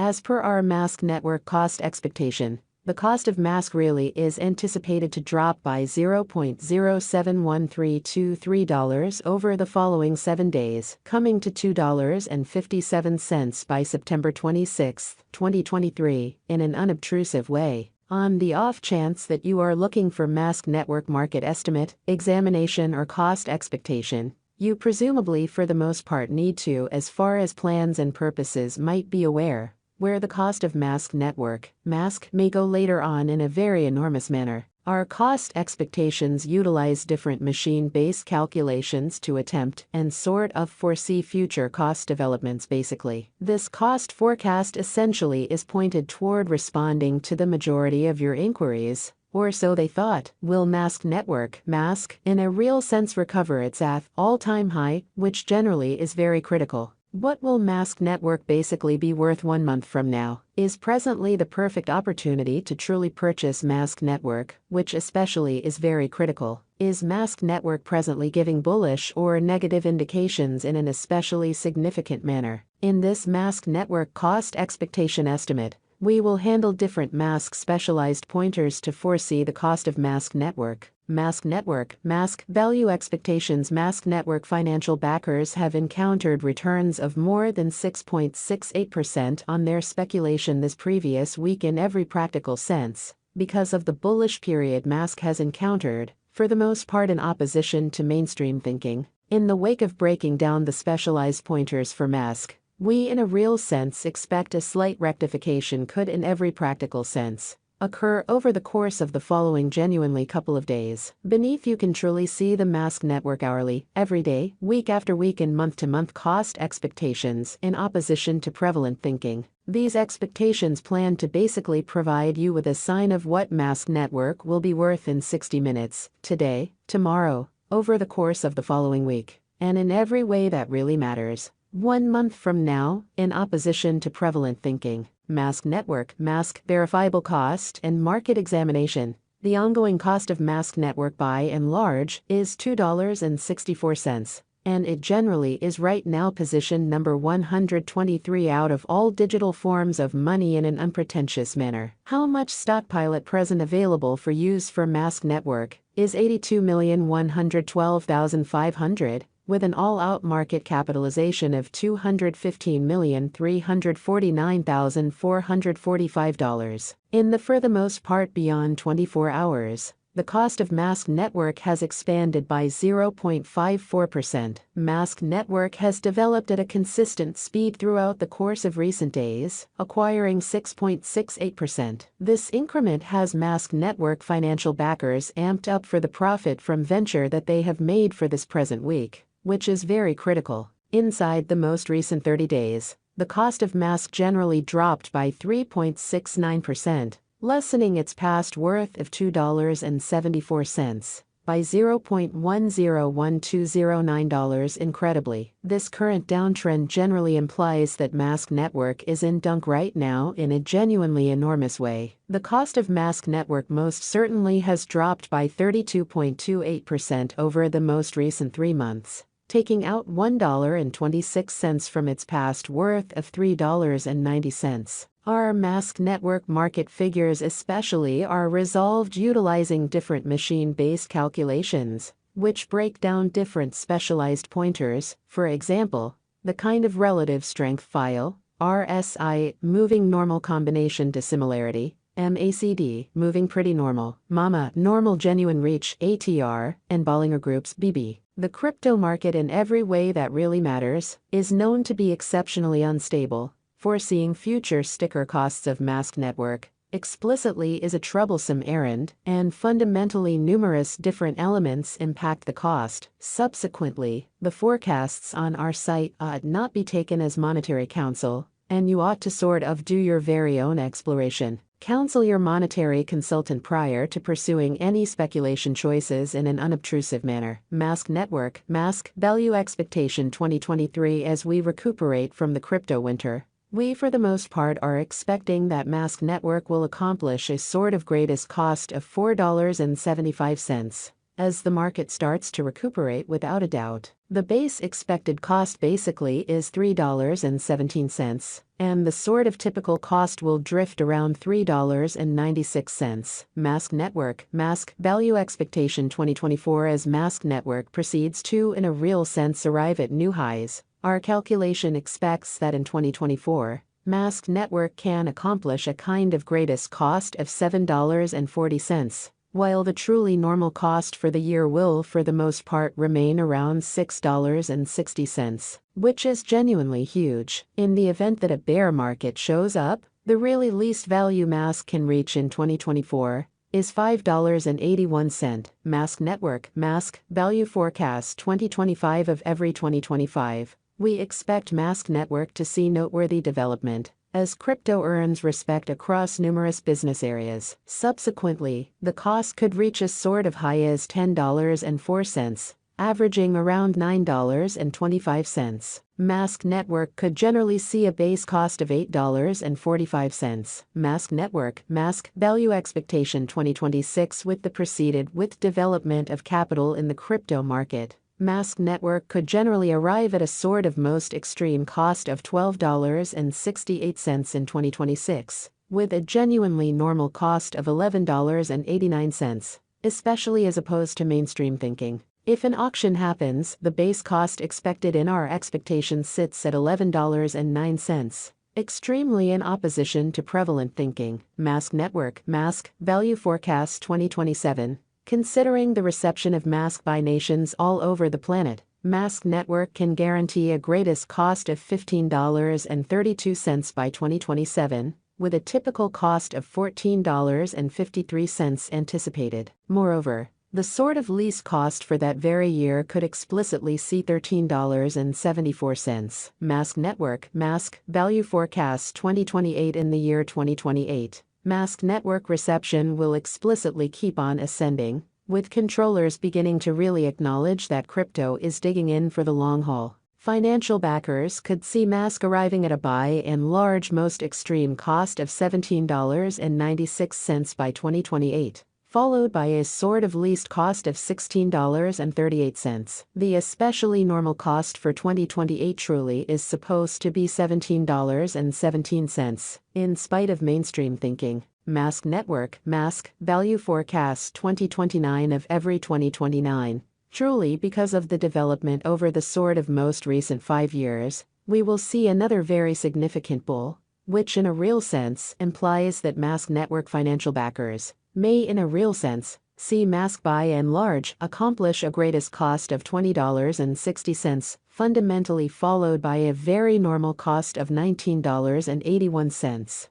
As per our Mask Network cost expectation, the cost of Mask really is anticipated to drop by $0.071323 over the following 7 days, coming to $2.57 by September 26, 2023, in an unobtrusive way. On the off chance that you are looking for Mask Network market estimate, examination, or cost expectation, you presumably for the most part need to, as far as plans and purposes might be aware, where the cost of Mask Network, Mask, may go later on in a very enormous manner. Our cost expectations utilize different machine-based calculations to attempt and sort of foresee future cost developments basically. This cost forecast essentially is pointed toward responding to the majority of your inquiries, or so they thought. Will Mask Network, Mask, in a real sense recover its all-time high, which generally is very critical? What will Mask Network basically be worth 1 month from now? Is presently the perfect opportunity to truly purchase Mask Network, which especially is very critical. Is Mask Network presently giving bullish or negative indications in an especially significant manner? In this Mask Network cost expectation estimate, we will handle different Mask specialized pointers to foresee the cost of Mask Network. Mask Network, Mask value expectations. Mask Network financial backers have encountered returns of more than 6.68% on their speculation this previous week in every practical sense, because of the bullish period Mask has encountered, for the most part in opposition to mainstream thinking. In the wake of breaking down the specialized pointers for Mask, we in a real sense expect a slight rectification could in every practical sense occur over the course of the following genuinely couple of days. Beneath you can truly see the Mask Network hourly, everyday, week after week and month-to-month cost expectations in opposition to prevalent thinking. These expectations plan to basically provide you with a sign of what Mask Network will be worth in 60 minutes, today, tomorrow, over the course of the following week, and in every way that really matters. 1 month from now, in opposition to prevalent thinking. Mask Network, Mask, verifiable cost and market examination. The ongoing cost of Mask Network by and large is $2.64, and it generally is right now position number 123 out of all digital forms of money in an unpretentious manner. How much stockpile at present available for use for Mask Network is 82,112,500. With an all-out market capitalization of $215,349,445. In the for the most part beyond 24 hours, the cost of Mask Network has expanded by 0.54%. Mask Network has developed at a consistent speed throughout the course of recent days, acquiring 6.68%. This increment has Mask Network financial backers amped up for the profit from venture that they have made for this present week, which is very critical. Inside the most recent 30 days, the cost of Mask generally dropped by 3.69%, lessening its past worth of $2.74 by $0.101209. Incredibly, this current downtrend generally implies that Mask Network is in dunk right now in a genuinely enormous way. The cost of Mask Network most certainly has dropped by 32.28% over the most recent 3 months, taking out $1.26 from its past worth of $3.90. Our Mask Network market figures especially are resolved utilizing different machine-based calculations, which break down different specialized pointers, for example, the kind of relative strength file, RSI, moving normal combination dissimilarity, MACD, moving pretty normal, MAMA, normal genuine reach, ATR, and Bollinger Group's BB. The crypto market in every way that really matters is known to be exceptionally unstable. Foreseeing future sticker costs of Mask Network explicitly is a troublesome errand, and fundamentally numerous different elements impact the cost. Subsequently, the forecasts on our site ought not be taken as monetary counsel, and you ought to sort of do your very own exploration. Counsel your monetary consultant prior to pursuing any speculation choices in an unobtrusive manner. Mask Network, Mask, value expectation 2023. As we recuperate from the crypto winter, we for the most part are expecting that Mask Network will accomplish a sort of greatest cost of $4.75, as the market starts to recuperate without a doubt. The base expected cost basically is $3.17, and the sort of typical cost will drift around $3.96. Mask Network, Mask Value Expectation 2024. As Mask Network proceeds to, in a real sense, arrive at new highs, our calculation expects that in 2024, Mask Network can accomplish a kind of greatest cost of $7.40. While the truly normal cost for the year will for the most part remain around $6.60, which is genuinely huge. In the event that a bear market shows up, the really least value Mask can reach in 2024 is $5.81. Mask Network, Mask Value Forecast 2025. Of every 2025, we expect Mask Network to see noteworthy development as crypto earns respect across numerous business areas. Subsequently, the cost could reach as sort of high as $10.04, averaging around $9.25. Mask Network could generally see a base cost of $8.45. Mask Network, Mask Value Expectation 2026. With the preceded with development of capital in the crypto market, Mask Network could generally arrive at a sort of most extreme cost of $12.68 in 2026, with a genuinely normal cost of $11.89, especially as opposed to mainstream thinking. If an auction happens, the base cost expected in our expectations sits at $11.09, extremely in opposition to prevalent thinking. Mask Network, Mask Value Forecast 2027. Considering the reception of Mask by nations all over the planet, Mask Network can guarantee a greatest cost of $15.32 by 2027, with a typical cost of $14.53 anticipated. Moreover, the sort of least cost for that very year could explicitly see $13.74. Mask Network, Mask Value Forecast 2028. In the year 2028, Mask Network reception will explicitly keep on ascending, with controllers beginning to really acknowledge that crypto is digging in for the long haul. Financial backers could see Mask arriving at a buy and large most extreme cost of $17.96 by 2028, followed by a sort of least cost of $16.38. The especially normal cost for 2028 truly is supposed to be $17.17, in spite of mainstream thinking. Mask Network, Mask Value Forecast 2029. Of every 2029, truly because of the development over the sort of most recent 5 years, we will see another very significant bull, which in a real sense implies that Mask Network financial backers may in a real sense see Mask by and large accomplish a greatest cost of $20.60, fundamentally followed by a very normal cost of $19.81.